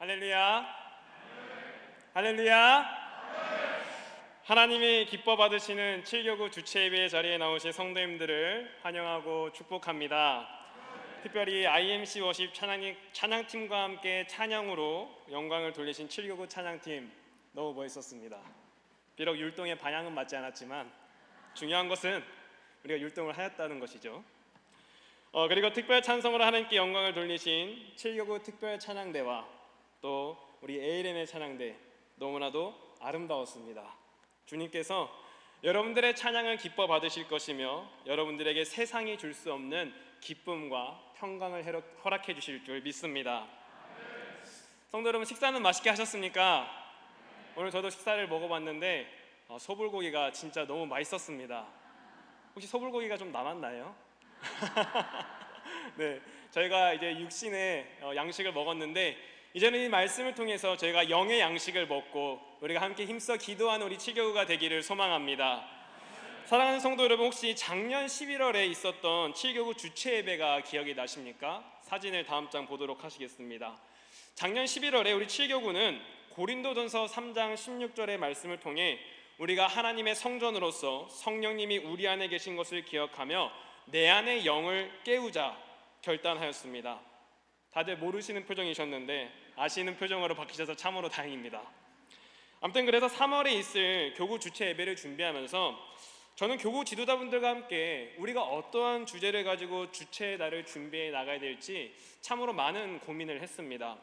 할렐루야. 할렐루야. 하나님이 기뻐 받으시는 7교구 주체 예배 자리에 나오신 성도님들을 환영하고 축복합니다. 특별히 IMC 워십 찬양팀과 함께 찬양으로 영광을 돌리신 7교구 찬양팀 너무 멋있었습니다. 비록 율동의 방향은 맞지 않았지만 중요한 것은 우리가 율동을 하였다는 것이죠. 그리고 특별 찬송으로 하나님께 영광을 돌리신 7교구 특별 찬양대와 또 우리 ALM의 찬양대 너무나도 아름다웠습니다. 주님께서 여러분들의 찬양을 기뻐 받으실 것이며 여러분들에게 세상이 줄 수 없는 기쁨과 평강을 허락해 주실 줄 믿습니다. 성도 여러분, 식사는 맛있게 하셨습니까? 오늘 저도 식사를 먹어봤는데 소불고기가 진짜 너무 맛있었습니다. 혹시 소불고기가 좀 남았나요? 네, 저희가 이제 육신의 양식을 먹었는데 이제는 이 말씀을 통해서 저희가 영의 양식을 먹고 우리가 함께 힘써 기도하는 우리 7교구가 되기를 소망합니다. 사랑하는 성도 여러분, 혹시 작년 11월에 있었던 7교구 주체 예배가 기억이 나십니까? 사진을 다음 장 보도록 하시겠습니다. 작년 11월에 우리 7교구는 고린도전서 3장 16절의 말씀을 통해 우리가 하나님의 성전으로서 성령님이 우리 안에 계신 것을 기억하며 내 안의 영을 깨우자 결단하였습니다. 다들 모르시는 표정이셨는데 아시는 표정으로 바뀌셔서 참으로 다행입니다. 아무튼 그래서 3월에 있을 교구 주체 예배를 준비하면서 저는 교구 지도자분들과 함께 우리가 어떠한 주제를 가지고 주체의 날을 준비해 나가야 될지 참으로 많은 고민을 했습니다.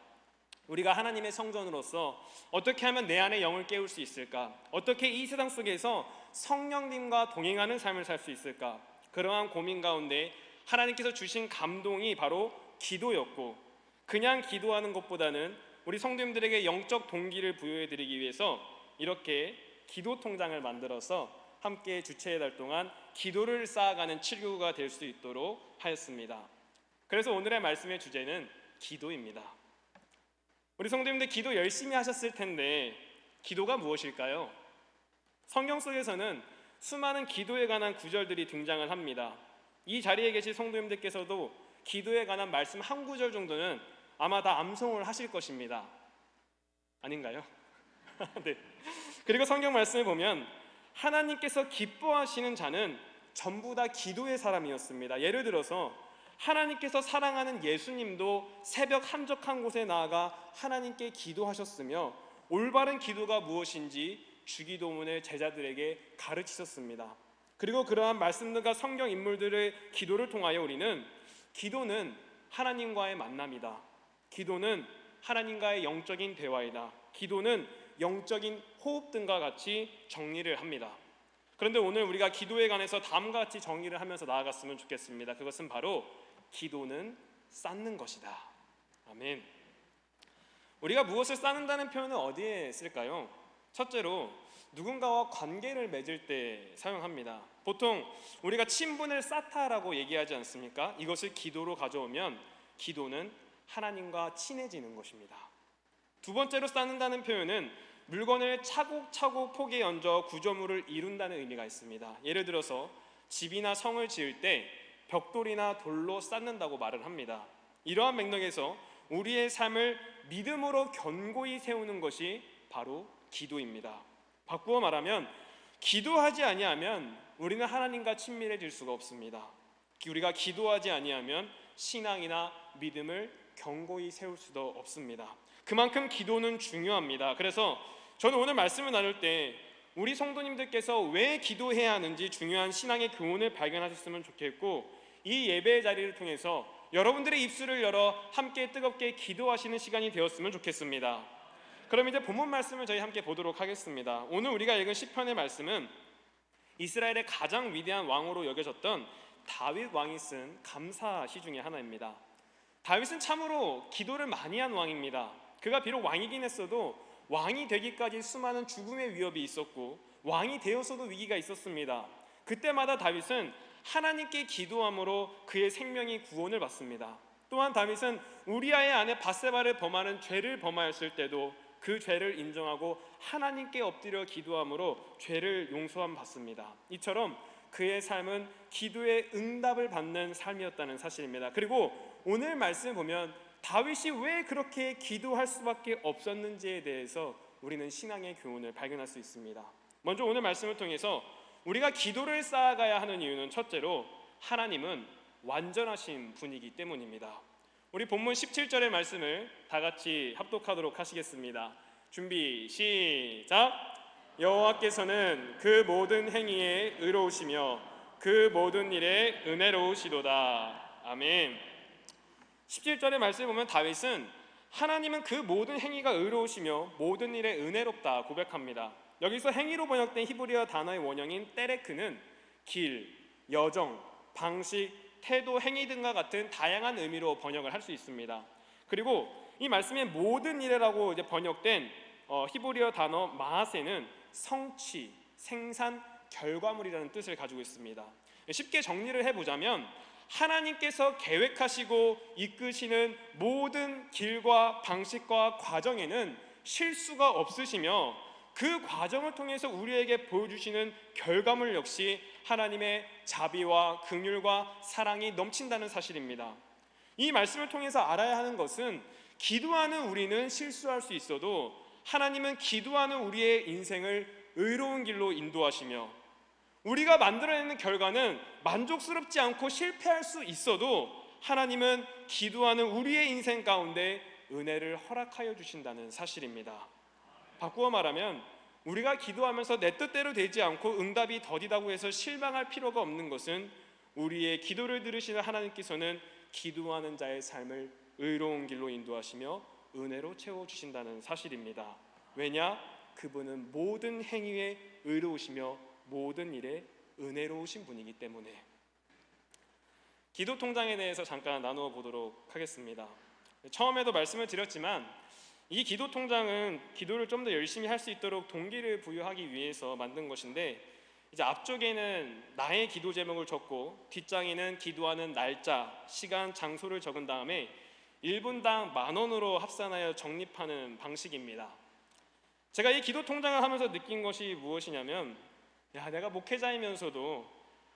우리가 하나님의 성전으로서 어떻게 하면 내 안에 영을 깨울 수 있을까? 어떻게 이 세상 속에서 성령님과 동행하는 삶을 살 수 있을까? 그러한 고민 가운데 하나님께서 주신 감동이 바로 기도였고, 그냥 기도하는 것보다는 우리 성도님들에게 영적 동기를 부여해 드리기 위해서 이렇게 기도 통장을 만들어서 함께 주체의 달 동안 기도를 쌓아가는 7교구가 될 수 있도록 하였습니다. 그래서 오늘의 말씀의 주제는 기도입니다. 우리 성도님들 기도 열심히 하셨을 텐데 기도가 무엇일까요? 성경 속에서는 수많은 기도에 관한 구절들이 등장을 합니다. 이 자리에 계신 성도님들께서도 기도에 관한 말씀 한 구절 정도는 아마 다 암송을 하실 것입니다. 아닌가요? 네. 그리고 성경 말씀을 보면 하나님께서 기뻐하시는 자는 전부 다 기도의 사람이었습니다. 예를 들어서 하나님께서 사랑하는 예수님도 새벽 한적한 곳에 나아가 하나님께 기도하셨으며 올바른 기도가 무엇인지 주기도문을 제자들에게 가르치셨습니다. 그리고 그러한 말씀들과 성경 인물들의 기도를 통하여 우리는 기도는 하나님과의 만남이다. 기도는 하나님과의 영적인 대화이다. 기도는 영적인 호흡 등과 같이 정리를 합니다. 그런데 오늘 우리가 기도에 관해서 다음과 같이 정리를 하면서 나아갔으면 좋겠습니다. 그것은 바로 기도는 쌓는 것이다. 아멘. 우리가 무엇을 쌓는다는 표현은 어디에 쓸까요? 첫째로 누군가와 관계를 맺을 때 사용합니다. 보통 우리가 친분을 쌓다라고 얘기하지 않습니까? 이것을 기도로 가져오면 기도는 하나님과 친해지는 것입니다. 두 번째로 쌓는다는 표현은 물건을 차곡차곡 폭에 얹어 구조물을 이룬다는 의미가 있습니다. 예를 들어서 집이나 성을 지을 때 벽돌이나 돌로 쌓는다고 말을 합니다. 이러한 맥락에서 우리의 삶을 믿음으로 견고히 세우는 것이 바로 기도입니다. 바꾸어 말하면 기도하지 아니하면 우리는 하나님과 친밀해질 수가 없습니다. 우리가 기도하지 아니하면 신앙이나 믿음을 견고히 세울 수도 없습니다. 그만큼 기도는 중요합니다. 그래서 저는 오늘 말씀을 나눌 때 우리 성도님들께서 왜 기도해야 하는지 중요한 신앙의 교훈을 발견하셨으면 좋겠고, 이 예배의 자리를 통해서 여러분들의 입술을 열어 함께 뜨겁게 기도하시는 시간이 되었으면 좋겠습니다. 그럼 이제 본문 말씀을 저희 함께 보도록 하겠습니다. 오늘 우리가 읽은 시편의 말씀은 이스라엘의 가장 위대한 왕으로 여겨졌던 다윗 왕이 쓴 감사시 중에 하나입니다. 다윗은 참으로 기도를 많이 한 왕입니다. 그가 비록 왕이긴 했어도 왕이 되기까지 수많은 죽음의 위협이 있었고 왕이 되어서도 위기가 있었습니다. 그때마다 다윗은 하나님께 기도함으로 그의 생명이 구원을 받습니다. 또한 다윗은 우리아의 아내 밧세바를 범하는 죄를 범하였을 때도 그 죄를 인정하고 하나님께 엎드려 기도함으로 죄를 용서함 받습니다. 이처럼 그의 삶은 기도의 응답을 받는 삶이었다는 사실입니다. 그리고 오늘 말씀을 보면 다윗이 왜 그렇게 기도할 수밖에 없었는지에 대해서 우리는 신앙의 교훈을 발견할 수 있습니다. 먼저 오늘 말씀을 통해서 우리가 기도를 쌓아가야 하는 이유는 첫째로 하나님은 완전하신 분이기 때문입니다. 우리 본문 17절의 말씀을 다 같이 합독하도록 하시겠습니다. 준비 시작. 여호와께서는 그 모든 행위에 의로우시며 그 모든 일에 은혜로우시도다. 아멘. 17절의 말씀을 보면 다윗은 하나님은 그 모든 행위가 의로우시며 모든 일에 은혜롭다 고백합니다. 여기서 행위로 번역된 히브리어 단어의 원형인 때레크는 길, 여정, 방식, 태도, 행위 등과 같은 다양한 의미로 번역을 할 수 있습니다. 그리고 이 말씀에 모든 일이라고 번역된 히브리어 단어 마하세는 성취, 생산, 결과물이라는 뜻을 가지고 있습니다. 쉽게 정리를 해보자면 하나님께서 계획하시고 이끄시는 모든 길과 방식과 과정에는 실수가 없으시며 그 과정을 통해서 우리에게 보여주시는 결과물 역시 하나님의 자비와 긍휼과 사랑이 넘친다는 사실입니다. 이 말씀을 통해서 알아야 하는 것은 기도하는 우리는 실수할 수 있어도 하나님은 기도하는 우리의 인생을 의로운 길로 인도하시며 우리가 만들어내는 결과는 만족스럽지 않고 실패할 수 있어도 하나님은 기도하는 우리의 인생 가운데 은혜를 허락하여 주신다는 사실입니다. 바꾸어 말하면 우리가 기도하면서 내 뜻대로 되지 않고 응답이 더디다고 해서 실망할 필요가 없는 것은 우리의 기도를 들으시는 하나님께서는 기도하는 자의 삶을 의로운 길로 인도하시며 은혜로 채워주신다는 사실입니다. 왜냐? 그분은 모든 행위에 의로우시며 모든 일에 은혜로우신 분이기 때문에. 기도 통장에 대해서 잠깐 나누어 보도록 하겠습니다. 처음에도 말씀을 드렸지만 이 기도 통장은 기도를 좀 더 열심히 할 수 있도록 동기를 부여하기 위해서 만든 것인데 이제 앞쪽에는 나의 기도 제목을 적고 뒷장에는 기도하는 날짜, 시간, 장소를 적은 다음에 1분당 10,000원으로 합산하여 적립하는 방식입니다. 제가 이 기도 통장을 하면서 느낀 것이 무엇이냐면 내가 목회자이면서도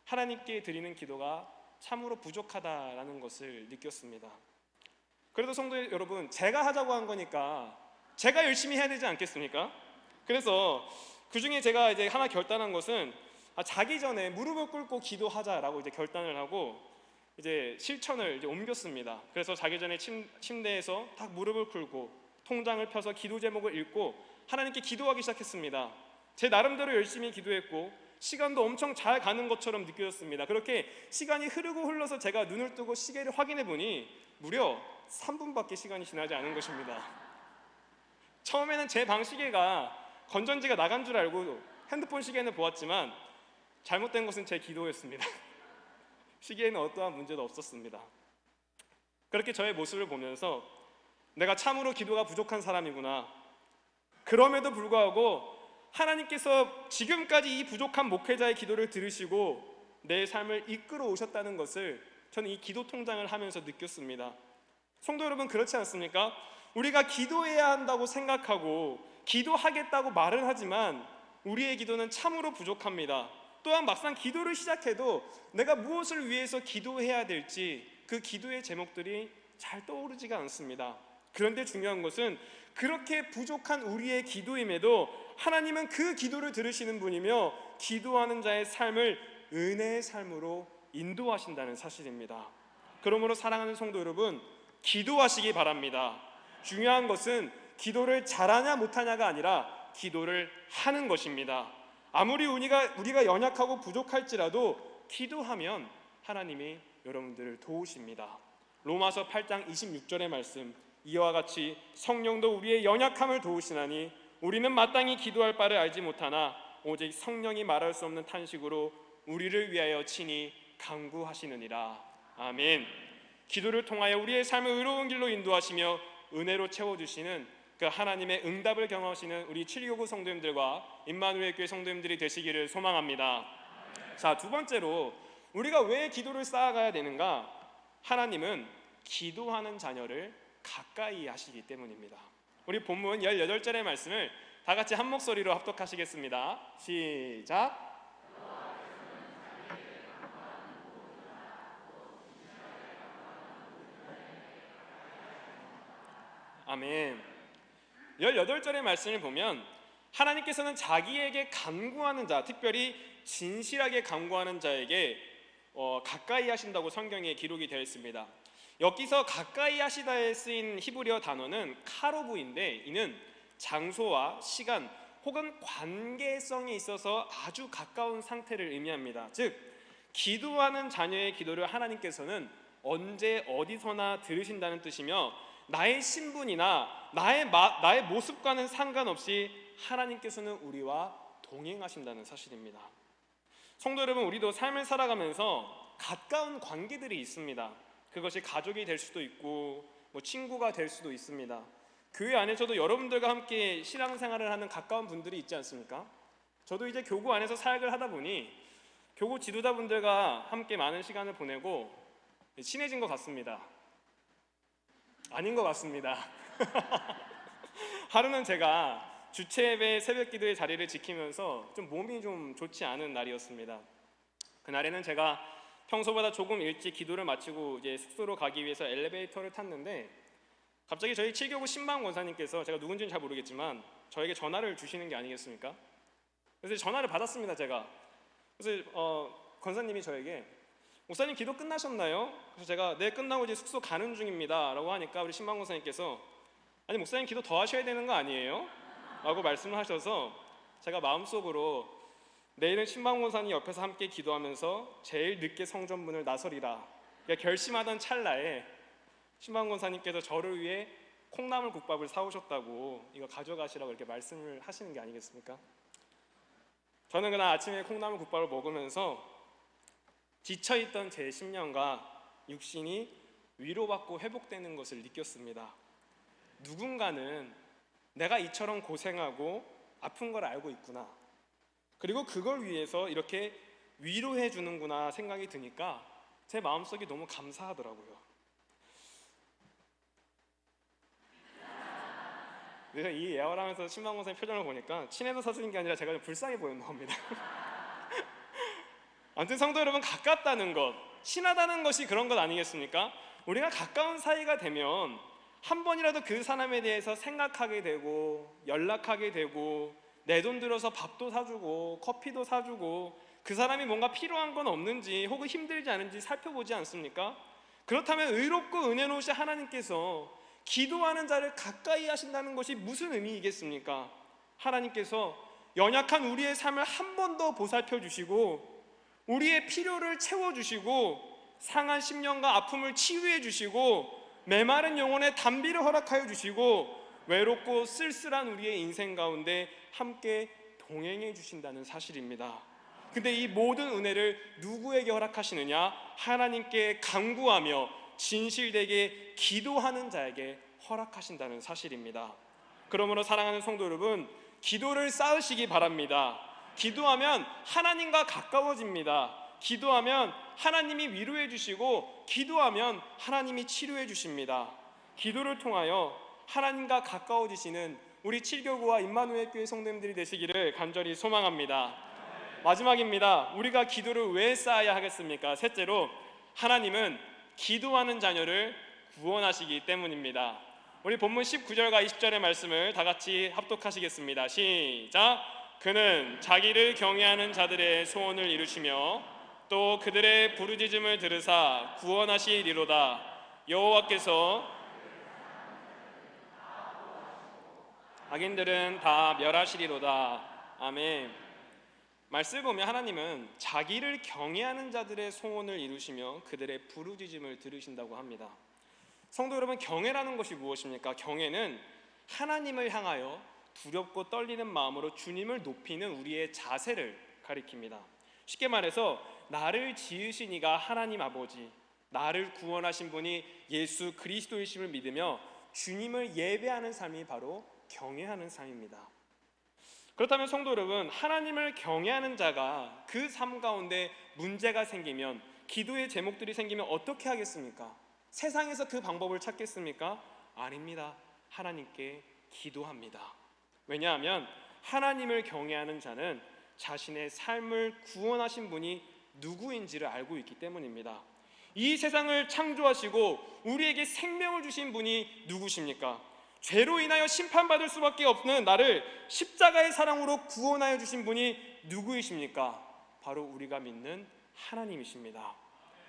하나님께 드리는 기도가 참으로 부족하다라는 것을 느꼈습니다. 그래도 성도 여러분, 제가 하자고 한 거니까 제가 열심히 해야 되지 않겠습니까? 그래서 그 중에 제가 이제 하나 결단한 것은 자기 전에 무릎을 꿇고 기도하자라고 이제 결단을 하고 이제 실천을 이제 옮겼습니다. 그래서 자기 전에 침대에서 딱 무릎을 꿇고 통장을 펴서 기도 제목을 읽고 하나님께 기도하기 시작했습니다. 제 나름대로 열심히 기도했고 시간도 엄청 잘 가는 것처럼 느껴졌습니다. 그렇게 시간이 흐르고 흘러서 제가 눈을 뜨고 시계를 확인해 보니 무려 3분밖에 시간이 지나지 않은 것입니다. 처음에는 제 방 시계가 건전지가 나간 줄 알고 핸드폰 시계는 보았지만 잘못된 것은 제 기도였습니다. 시계에는 어떠한 문제도 없었습니다. 그렇게 저의 모습을 보면서 내가 참으로 기도가 부족한 사람이구나. 그럼에도 불구하고 하나님께서 지금까지 이 부족한 목회자의 기도를 들으시고 내 삶을 이끌어 오셨다는 것을 저는 이 기도 통장을 하면서 느꼈습니다. 성도 여러분, 그렇지 않습니까? 우리가 기도해야 한다고 생각하고 기도하겠다고 말은 하지만 우리의 기도는 참으로 부족합니다. 또한 막상 기도를 시작해도 내가 무엇을 위해서 기도해야 될지 그 기도의 제목들이 잘 떠오르지가 않습니다. 그런데 중요한 것은 그렇게 부족한 우리의 기도임에도 하나님은 그 기도를 들으시는 분이며 기도하는 자의 삶을 은혜의 삶으로 인도하신다는 사실입니다. 그러므로 사랑하는 성도 여러분, 기도하시기 바랍니다. 중요한 것은 기도를 잘하냐 못하냐가 아니라 기도를 하는 것입니다. 아무리 우리가 연약하고 부족할지라도 기도하면 하나님이 여러분들을 도우십니다. 로마서 8장 26절의 말씀, 이와 같이 성령도 우리의 연약함을 도우시나니 우리는 마땅히 기도할 바를 알지 못하나 오직 성령이 말할 수 없는 탄식으로 우리를 위하여 친히 간구하시느니라. 아멘. 기도를 통하여 우리의 삶을 의로운 길로 인도하시며 은혜로 채워주시는 그 하나님의 응답을 경험하시는 우리 729 성도님들과 임마누엘 교회 성도님들이 되시기를 소망합니다. 자, 두 번째로 우리가 왜 기도를 쌓아가야 되는가? 하나님은 기도하는 자녀를 가까이 하시기 때문입니다. 우리 본문 18절의 말씀을 다 같이 한 목소리로 합독하시겠습니다. 시작. 아멘. 18절의 말씀을 보면 하나님께서는 자기에게 간구하는 자, 특별히 진실하게 간구하는 자에게 가까이 하신다고 성경에 기록이 되어 있습니다. 여기서 가까이 하시다에 쓰인 히브리어 단어는 카로브인데, 이는 장소와 시간 혹은 관계성에 있어서 아주 가까운 상태를 의미합니다. 즉, 기도하는 자녀의 기도를 하나님께서는 언제 어디서나 들으신다는 뜻이며, 나의 신분이나 나의 모습과는 상관없이 하나님께서는 우리와 동행하신다는 사실입니다. 성도 여러분, 우리도 삶을 살아가면서 가까운 관계들이 있습니다. 그것이 가족이 될 수도 있고 친구가 될 수도 있습니다. 교회 안에서도 여러분들과 함께 신앙생활을 하는 가까운 분들이 있지 않습니까? 저도 이제 교구 안에서 사역을 하다 보니 교구 지도자분들과 함께 많은 시간을 보내고 친해진 것 같습니다. 아닌 것 같습니다. 하루는 제가 주체예배 새벽기도의 자리를 지키면서 몸이 좀 좋지 않은 날이었습니다. 그날에는 제가 평소보다 조금 일찍 기도를 마치고 이제 숙소로 가기 위해서 엘리베이터를 탔는데, 갑자기 저희 7교구 신방 권사님께서, 제가 누군지는 잘 모르겠지만 저에게 전화를 주시는 게 아니겠습니까? 그래서 전화를 받았습니다. 제가. 그래서 권사님이 저에게 목사님 기도 끝나셨나요? 그래서 제가 네, 끝나고 이제 숙소 가는 중입니다 라고 하니까 우리 신방 권사님께서 아니 목사님 기도 더 하셔야 되는 거 아니에요? 라고 말씀을 하셔서 제가 마음속으로 내일은 신방 권사님 옆에서 함께 기도하면서 제일 늦게 성전문을 나서리라 결심하던 찰나에 신방 권사님께서 저를 위해 콩나물 국밥을 사오셨다고 이거 가져가시라고 이렇게 말씀을 하시는 게 아니겠습니까? 저는 그날 아침에 콩나물 국밥을 먹으면서 지쳐있던 제 심령과 육신이 위로받고 회복되는 것을 느꼈습니다. 누군가는 내가 이처럼 고생하고 아픈 걸 알고 있구나, 그리고 그걸 위해서 이렇게 위로해 주는구나 생각이 드니까 제 마음속이 너무 감사하더라고요. 그래서 이 예언을 하면서 신방 권사님 표정을 보니까 친해서 사주는 게 아니라 제가 좀 불쌍해 보였나 봅니다. 아무튼 성도 여러분, 가깝다는 것, 친하다는 것이 그런 것 아니겠습니까? 우리가 가까운 사이가 되면 한 번이라도 그 사람에 대해서 생각하게 되고 연락하게 되고 내 돈 들여서 밥도 사주고 커피도 사주고 그 사람이 뭔가 필요한 건 없는지 혹은 힘들지 않은지 살펴보지 않습니까? 그렇다면 의롭고 은혜로우신 하나님께서 기도하는 자를 가까이 하신다는 것이 무슨 의미이겠습니까? 하나님께서 연약한 우리의 삶을 한 번 더 보살펴 주시고 우리의 필요를 채워주시고 상한 심령과 아픔을 치유해 주시고 메마른 영혼의 단비를 허락하여 주시고 외롭고 쓸쓸한 우리의 인생 가운데 함께 동행해 주신다는 사실입니다. 근데 이 모든 은혜를 누구에게 허락하시느냐? 하나님께 간구하며 진실되게 기도하는 자에게 허락하신다는 사실입니다. 그러므로 사랑하는 성도 여러분, 기도를 쌓으시기 바랍니다. 기도하면 하나님과 가까워집니다. 기도하면 하나님이 위로해 주시고 기도하면 하나님이 치료해 주십니다. 기도를 통하여 하나님과 가까워지시는 우리 7교구와 임마누엘 교회 성도님들이 되시기를 간절히 소망합니다. 마지막입니다. 우리가 기도를 왜 쌓아야 하겠습니까? 셋째로, 하나님은 기도하는 자녀를 구원하시기 때문입니다. 우리 본문 19절과 20절의 말씀을 다 같이 합독하시겠습니다. 시작! 그는 자기를 경외하는 자들의 소원을 이루시며 또 그들의 부르짖음을 들으사 구원하시리로다. 여호와께서 악인들은 다 멸하시리로다. 아멘. 말씀을 보면 하나님은 자기를 경외하는 자들의 소원을 이루시며 그들의 부르짖음을 들으신다고 합니다. 성도 여러분, 경외라는 것이 무엇입니까? 경외는 하나님을 향하여 두렵고 떨리는 마음으로 주님을 높이는 우리의 자세를 가리킵니다. 쉽게 말해서 나를 지으신 이가 하나님 아버지, 나를 구원하신 분이 예수 그리스도이심을 믿으며 주님을 예배하는 삶이 바로 경외하는 삶입니다. 그렇다면 성도 여러분, 하나님을 경외하는 자가 그 삶 가운데 문제가 생기면, 기도의 제목들이 생기면 어떻게 하겠습니까? 세상에서 그 방법을 찾겠습니까? 아닙니다. 하나님께 기도합니다. 왜냐하면 하나님을 경외하는 자는 자신의 삶을 구원하신 분이 누구인지를 알고 있기 때문입니다. 이 세상을 창조하시고 우리에게 생명을 주신 분이 누구십니까? 죄로 인하여 심판받을 수밖에 없는 나를 십자가의 사랑으로 구원하여 주신 분이 누구이십니까? 바로 우리가 믿는 하나님이십니다.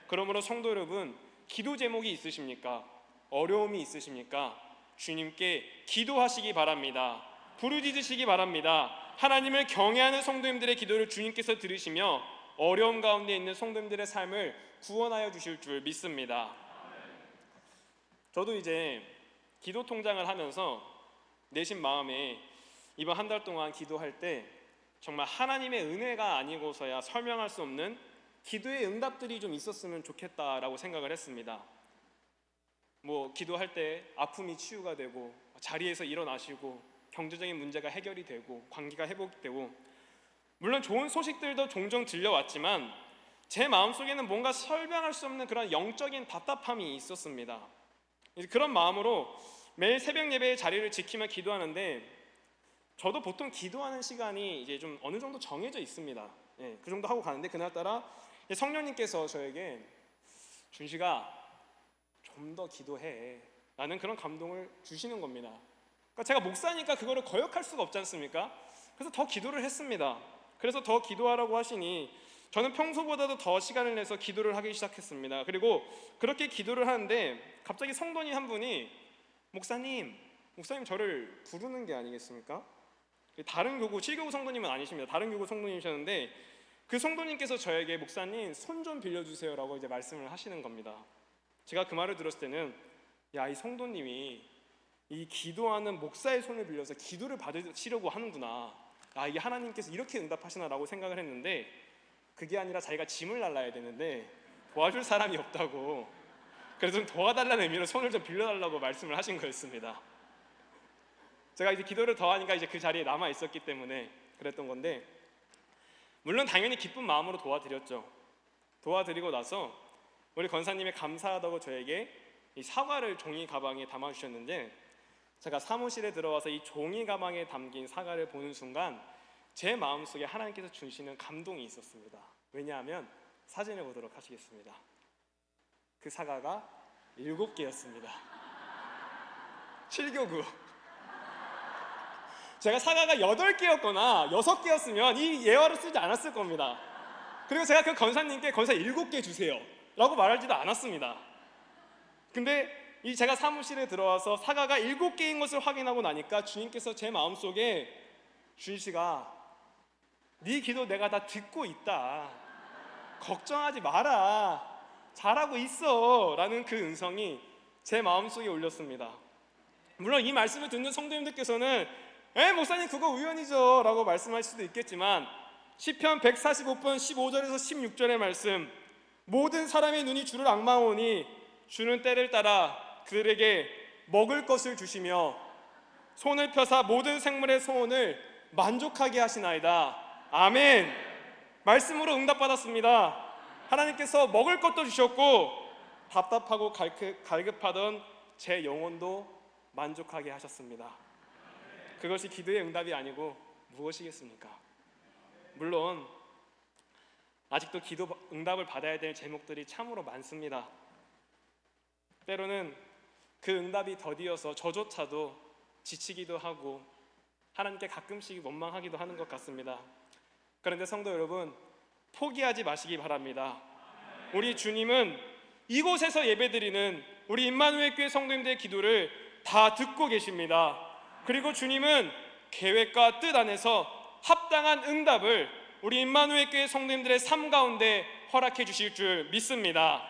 그러므로 성도 여러분, 기도 제목이 있으십니까? 어려움이 있으십니까? 주님께 기도하시기 바랍니다. 부르짖으시기 바랍니다. 하나님을 경외하는 성도님들의 기도를 주님께서 들으시며 어려움 가운데 있는 성도님들의 삶을 구원하여 주실 줄 믿습니다. 저도 이제 기도 통장을 하면서 내심 마음에 이번 한 달 동안 기도할 때 정말 하나님의 은혜가 아니고서야 설명할 수 없는 기도의 응답들이 좀 있었으면 좋겠다라고 생각을 했습니다. 기도할 때 아픔이 치유가 되고 자리에서 일어나시고 경제적인 문제가 해결이 되고 관계가 회복되고, 물론 좋은 소식들도 종종 들려왔지만 제 마음속에는 뭔가 설명할 수 없는 그런 영적인 답답함이 있었습니다. 그런 마음으로 매일 새벽 예배의 자리를 지키며 기도하는데, 저도 보통 기도하는 시간이 이제 좀 어느 정도 정해져 있습니다. 그 정도 하고 가는데 그날따라 성령님께서 저에게 준식아 좀 더 기도해 라는 그런 감동을 주시는 겁니다. 그러니까 제가 목사니까 그거를 거역할 수가 없지 않습니까? 그래서 더 기도를 했습니다. 그래서 더 기도하라고 하시니 저는 평소보다도 더 시간을 내서 기도를 하기 시작했습니다. 그리고 그렇게 기도를 하는데 갑자기 성도님 한 분이 목사님 저를 부르는 게 아니겠습니까? 다른 교구, 7교구 성도님은 아니십니다. 다른 교구 성도님이셨는데 그 성도님께서 저에게 목사님 손 좀 빌려주세요 라고 이제 말씀을 하시는 겁니다. 제가 그 말을 들었을 때는 야, 이 성도님이 이 기도하는 목사의 손을 빌려서 기도를 받으시려고 하는구나, 이게 하나님께서 이렇게 응답하시나 라고 생각을 했는데, 그게 아니라 자기가 짐을 날라야 되는데 도와줄 사람이 없다고, 그래서 좀 도와달라는 의미로 손을 좀 빌려달라고 말씀을 하신 거였습니다. 제가 이제 기도를 더 하니까 이제 그 자리에 남아 있었기 때문에 그랬던 건데, 물론 당연히 기쁜 마음으로 도와드렸죠. 도와드리고 나서 우리 권사님이 감사하다고 저에게 이 사과를 종이 가방에 담아주셨는데, 제가 사무실에 들어와서 이 종이 가방에 담긴 사과를 보는 순간 제 마음속에 하나님께서 주시는 감동이 있었습니다. 왜냐하면 사진을 보도록 하시겠습니다. 그 사과가 7개였습니다. 7교구. 제가 사과가 8개였거나 6개였으면 이 예화를 쓰지 않았을 겁니다. 그리고 제가 그 권사님께 권사 7개 주세요 라고 말하지도 않았습니다. 근데 제가 사무실에 들어와서 사과가 7개인 것을 확인하고 나니까 주님께서 제 마음속에 준씨가 네 기도 내가 다 듣고 있다, 걱정하지 마라, 잘하고 있어 라는 그 음성이 제 마음속에 울렸습니다. 물론 이 말씀을 듣는 성도님들께서는 목사님 그거 우연이죠 라고 말씀하실 수도 있겠지만, 시편 145편 15절에서 16절의 말씀, 모든 사람의 눈이 주를 앙망하오니 주는 때를 따라 그들에게 먹을 것을 주시며 손을 펴사 모든 생물의 소원을 만족하게 하시나이다. 아멘. 말씀으로 응답받았습니다. 하나님께서 먹을 것도 주셨고 답답하고 갈급하던 제 영혼도 만족하게 하셨습니다. 그것이 기도의 응답이 아니고 무엇이겠습니까? 물론 아직도 기도 응답을 받아야 될 제목들이 참으로 많습니다. 때로는 그 응답이 더디어서 저조차도 지치기도 하고 하나님께 가끔씩 원망하기도 하는 것 같습니다. 그런데 성도 여러분, 포기하지 마시기 바랍니다. 우리 주님은 이곳에서 예배드리는 우리 임마누엘 교회 성도님들의 기도를 다 듣고 계십니다. 그리고 주님은 계획과 뜻 안에서 합당한 응답을 우리 임마누엘 교회 성도님들의 삶 가운데 허락해 주실 줄 믿습니다.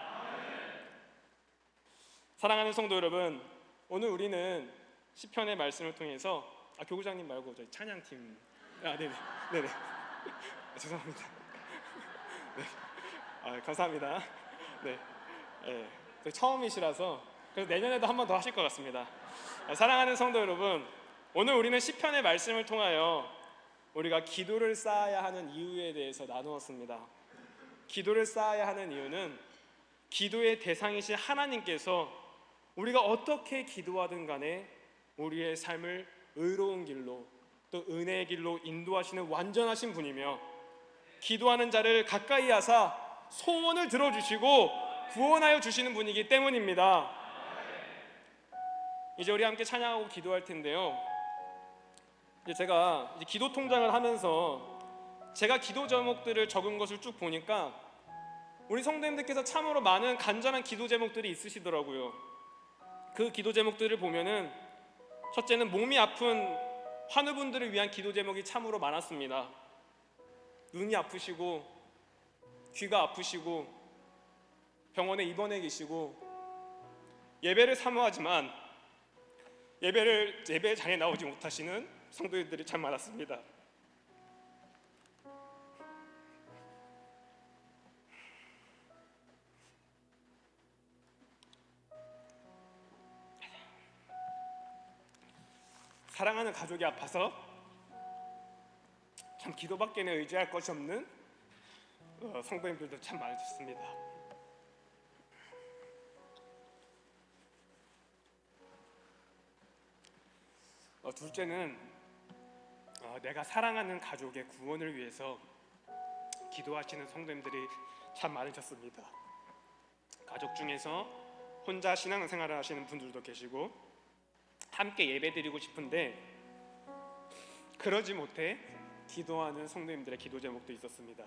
사랑하는 성도 여러분, 오늘 우리는 시편의 말씀을 통해서 교구장님 말고 저희 찬양팀 네네 죄송합니다. 네. 감사합니다. 네. 처음이시라서 그래서 내년에도 한 번 더 하실 것 같습니다. 사랑하는 성도 여러분, 오늘 우리는 시편의 말씀을 통하여 우리가 기도를 쌓아야 하는 이유에 대해서 나누었습니다. 기도를 쌓아야 하는 이유는 기도의 대상이신 하나님께서 우리가 어떻게 기도하든 간에 우리의 삶을 의로운 길로 또 은혜의 길로 인도하시는 완전하신 분이며, 기도하는 자를 가까이 하사 소원을 들어주시고 구원하여 주시는 분이기 때문입니다. 이제 우리 함께 찬양하고 기도할 텐데요. 이제 제가 기도 통장을 하면서 제가 기도 제목들을 적은 것을 쭉 보니까 우리 성도님들께서 참으로 많은 간절한 기도 제목들이 있으시더라고요. 그 기도 제목들을 보면은 첫째는 몸이 아픈 환우분들을 위한 기도 제목이 참으로 많았습니다. 눈이 아프시고 귀가 아프시고 병원에 입원해 계시고 예배를 사모하지만 예배 자리에 나오지 못하시는 성도님들이 참 많았습니다. 사랑하는 가족이 아파서 참 기도밖에는 의지할 것이 없는 성도님들도 참 많으셨습니다. 둘째는 내가 사랑하는 가족의 구원을 위해서 기도하시는 성도님들이 참 많으셨습니다. 가족 중에서 혼자 신앙생활을 하시는 분들도 계시고 함께 예배드리고 싶은데 그러지 못해 기도하는 성도님들의 기도 제목도 있었습니다.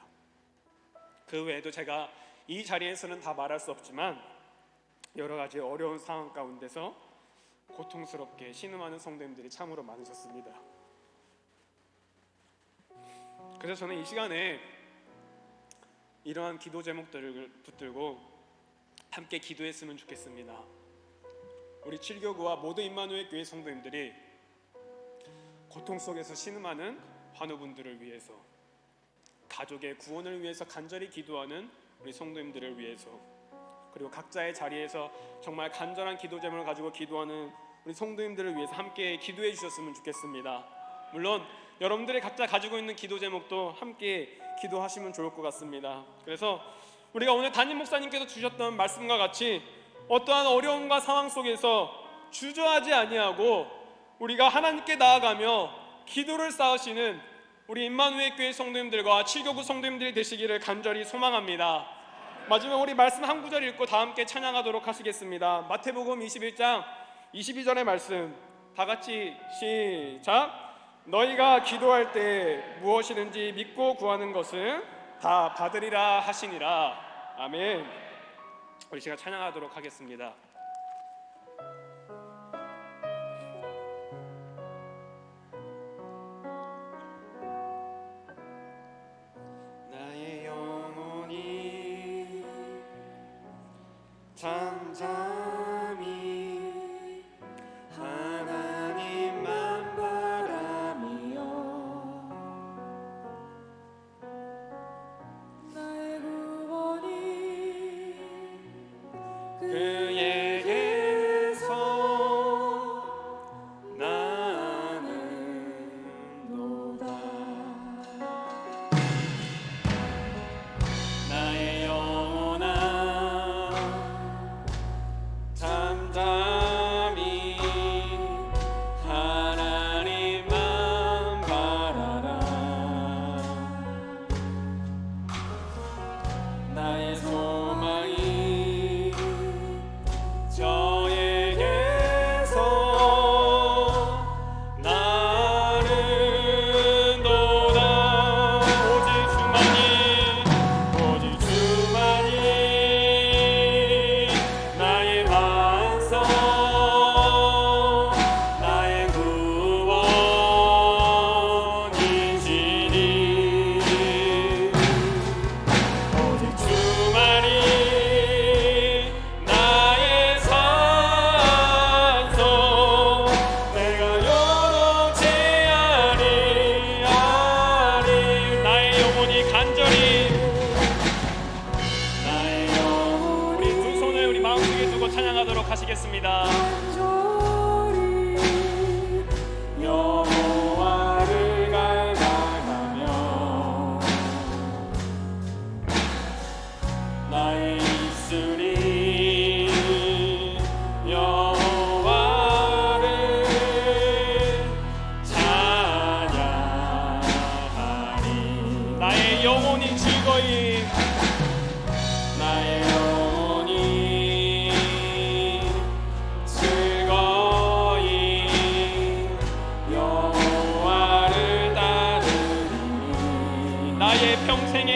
그 외에도 제가 이 자리에서는 다 말할 수 없지만 여러 가지 어려운 상황 가운데서 고통스럽게 신음하는 성도님들이 참으로 많으셨습니다. 그래서 저는 이 시간에 이러한 기도 제목들을 붙들고 함께 기도했으면 좋겠습니다. 우리 7교구와 모든 임마누엘 교회 성도님들이 고통 속에서 신음하는 환우분들을 위해서, 가족의 구원을 위해서 간절히 기도하는 우리 성도님들을 위해서, 그리고 각자의 자리에서 정말 간절한 기도 제목을 가지고 기도하는 우리 성도님들을 위해서 함께 기도해 주셨으면 좋겠습니다. 물론 여러분들이 각자 가지고 있는 기도 제목도 함께 기도하시면 좋을 것 같습니다. 그래서 우리가 오늘 담임 목사님께서 주셨던 말씀과 같이 어떠한 어려움과 상황 속에서 주저하지 아니하고 우리가 하나님께 나아가며 기도를 쌓으시는 우리 임마누엘 교회 성도님들과 7교구 성도님들이 되시기를 간절히 소망합니다. 마지막 우리 말씀 한 구절 읽고 다 함께 찬양하도록 하시겠습니다. 마태복음 21장 22절의 말씀 다 같이 시작. 너희가 기도할 때 무엇이든지 믿고 구하는 것은 다 받으리라 하시니라. 아멘. 우리 시간 찬양하도록 하겠습니다. 나의 영혼이 잠잠히 하나님만 바라며 나의 구원이 그의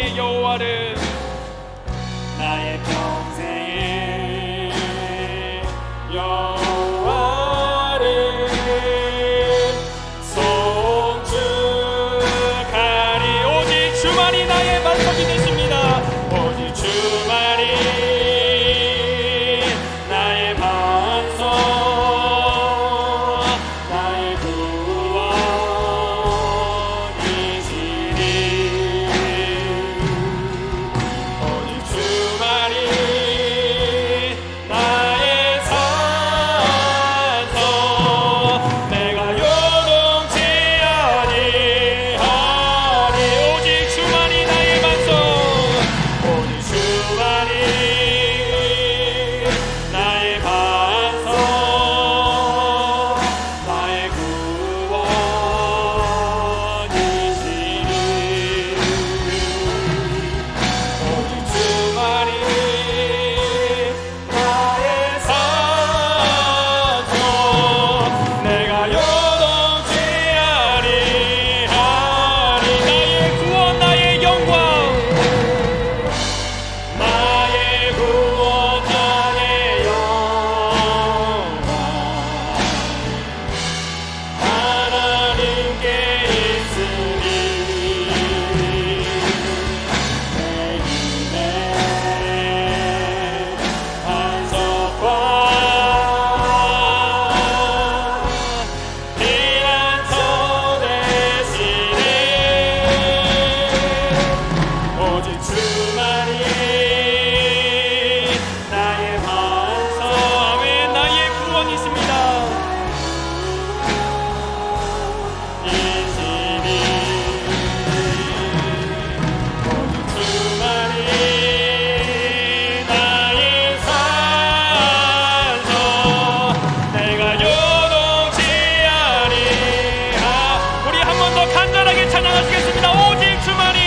평생의 여호와를 나의 평생의 여호와를 송축하리. 오직 주만이 나의 반석이 되십니다. 오직 주만이 나의 반석 나의 구원이시니 오직 주만이 나의 산성 내가 요동치 아니하리 오직 주만이 나의 반석. 오직 주만이 나의 반석 나의 구원이시니 오직 주만이 나의 산성 내가 요동치 아니하리 나의 구원 나의 영광. 나의 구원 나의 영광 하나님께 있으니 내 힘의 반석과 피난처 되시네 오직 주만이 나의 반석 아멘. 나의 구원이십니다. 이시니 오직 주만이 나의 산성 내가 요동치 아니하 우리 한 번 더 간절하게 찬양하시겠습니다. 오직 주만이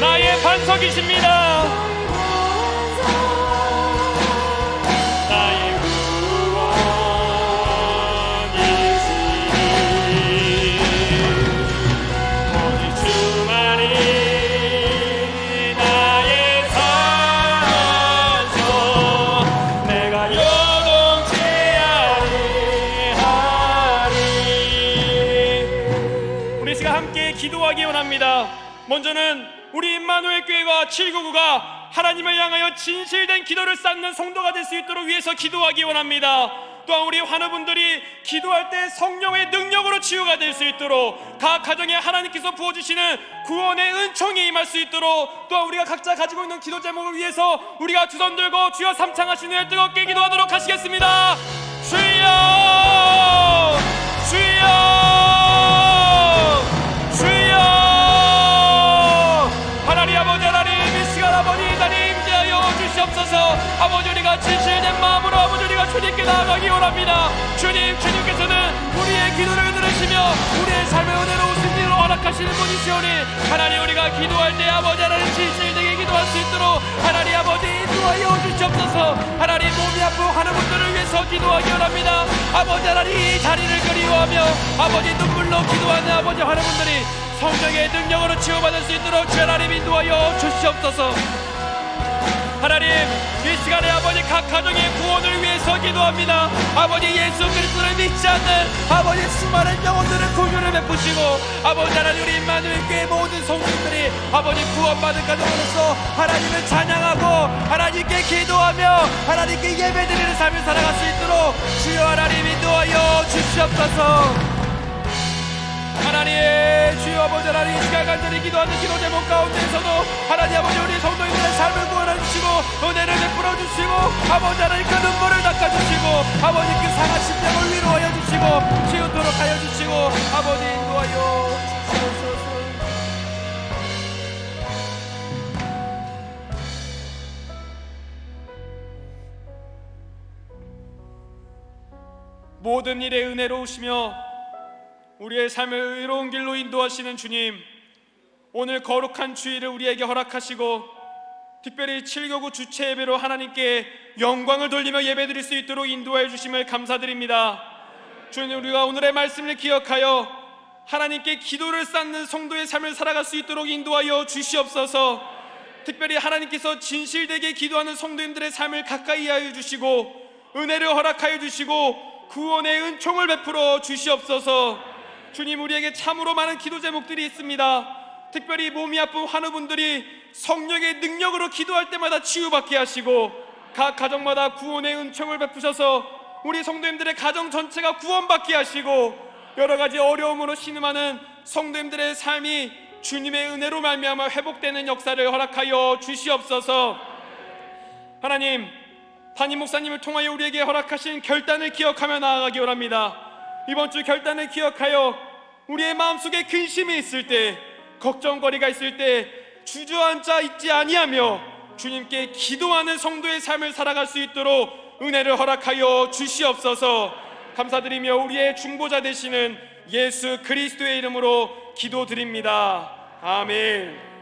나의 반석이십니다. 나의 구원이시니 오직 주만이 나의 산성 내가 요동치 아니하리 우리 시간 함께 기도하기 원합니다. 먼저는 우리 임마누엘 교회와 799가 하나님을 향하여 진실된 기도를 쌓는 성도가 될 수 있도록 위해서 기도하기 원합니다. 또한 우리 환우분들이 기도할 때 성령의 능력으로 치유가 될 수 있도록 각 가정에 하나님께서 부어주시는 구원의 은총이 임할 수 있도록 또한 우리가 각자 가지고 있는 기도 제목을 위해서 우리가 두 손 들고 주여 삼창하신 후에 뜨겁게 기도하도록 하시겠습니다. 주여 주여 주여 하나님 아버지 하나님 이 시간 아버지 하나님 임재하여 주시옵소서. 아버지 우리가 진실된 마음으로 아버지 우리가 주님께 나아가기 원합니다. 주님께서는 우리의 기도를 들으시며 우리의 삶의 은혜로우신 일로 허락하시는 분이시오니 하나님 우리가 기도할 때 아버지 하나님 진실되게 기도할 수 있도록 하나님 아버지 인도하여 주시옵소서. 하나님 몸이 아프고 하는 분들을 위해서 기도하기 원합니다. 아버지 하나님 이 자리를 그리워하며 아버지 눈물로 기도하는 아버지 하는 분들이 성령의 능력으로 치유받을 수 있도록 주 하나님 인도하여 주시옵소서. 하나님 이 시간에 아버지 각 가정의 구원을 위해서 기도합니다. 아버지 예수 그리스도를 믿지 않는 아버지 수많은 영혼들의 구원을 베푸시고 아버지 하나님 우리 임마누엘 교회 모든 성도들이 아버지 구원받은 가정으로서 하나님을 찬양하고 하나님께 기도하며 하나님께 예배드리는 삶을 살아갈 수 있도록 주여 하나님 인도하여 주시옵소서. 하나님 주여 아버지 하나님 이 시간 간절히 기도하는 기도 제목 가운데에서도 하나님 아버지 우리 성도님들의 삶을 구원해 주시고 은혜를 베풀어 주시고 아버지 하나님 그 눈물을 닦아주시고 아버지 그 상한 심령을 위로하여 주시고 치우도록 하여 주시고 아버지 인도하여 주시옵소서. 모든 일에 은혜로우시며 우리의 삶을 의로운 길로 인도하시는 주님, 오늘 거룩한 주일을 우리에게 허락하시고 특별히 7교구 주체 예배로 하나님께 영광을 돌리며 예배드릴 수 있도록 인도해 주심을 감사드립니다. 주님, 우리가 오늘의 말씀을 기억하여 하나님께 기도를 쌓는 성도의 삶을 살아갈 수 있도록 인도하여 주시옵소서. 특별히 하나님께서 진실되게 기도하는 성도님들의 삶을 가까이 하여 주시고 은혜를 허락하여 주시고 구원의 은총을 베풀어 주시옵소서. 주님, 우리에게 참으로 많은 기도 제목들이 있습니다. 특별히 몸이 아픈 환우분들이 성령의 능력으로 기도할 때마다 치유받게 하시고 각 가정마다 구원의 은총을 베푸셔서 우리 성도님들의 가정 전체가 구원받게 하시고 여러가지 어려움으로 신음하는 성도님들의 삶이 주님의 은혜로 말미암아 회복되는 역사를 허락하여 주시옵소서. 하나님, 담임 목사님을 통하여 우리에게 허락하신 결단을 기억하며 나아가기 원합니다. 이번 주 결단을 기억하여 우리의 마음속에 근심이 있을 때, 걱정거리가 있을 때 주저앉아 있지 아니하며 주님께 기도하는 성도의 삶을 살아갈 수 있도록 은혜를 허락하여 주시옵소서. 감사드리며 우리의 중보자 되시는 예수 그리스도의 이름으로 기도드립니다. 아멘.